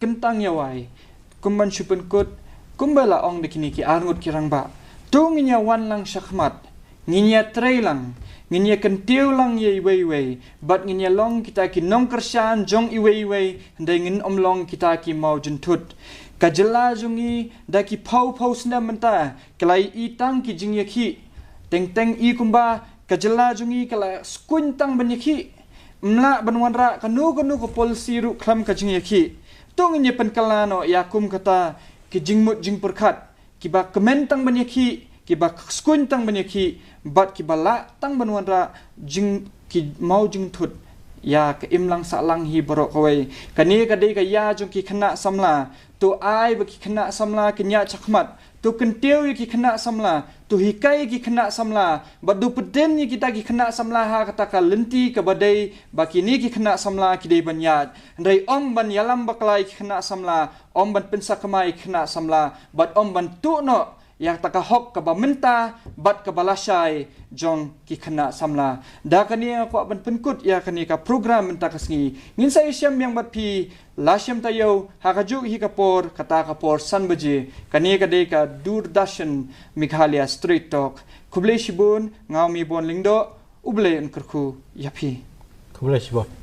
kentang yawai kumban chupen kut kumbala ong de kini ki arngut kirang ba tu nginya wan lang syakmat nginya trailang nginya kentiu lang ye wei bat nginya long kita ki nong kersan jong iwei ndai ngin omlong kita ki mau jentut kajela jungi da ki pau sna menta kelai itang ki jingya ki teng i kumba kajela jungi kala skuintang banyaki mla banwanra kanu ko polisi ru klam ka jingya ki tung nye penkalano yakum kata ki jingmut jing perkat ki ba kementang banyaki ki ba skuintang banyaki bat ki bala tang banwanra jing ki mau jing tut ya ke imlang salang hi borok kawai kani kadai ka ya jung ki khana samla tu ai ba ki khana samla ki nya chakmat tu kentiu ki khana samla tu hikai ki khana samla badu peden ni kita ki khana samla ha kata ka lenti ka badai bakini ki khana samla ki dei banyat ndai om ban yalam baklai ki khana samla om ban pensakamai ki khana samla bat om ban tu no yang taka hok ka bamenta bat ka balasai jong ki khana samla da kani ko ban penkut ya kani ka program menta kasngi ngin sai syam yang bat pi lasyam tayo hakaju hi kapor kata kapor sanbaji kani ka de ka Doordarshan Meghalaya Street Talk kuble shibun ngaumi bon lingdo uble unkerku yapi kuble shibun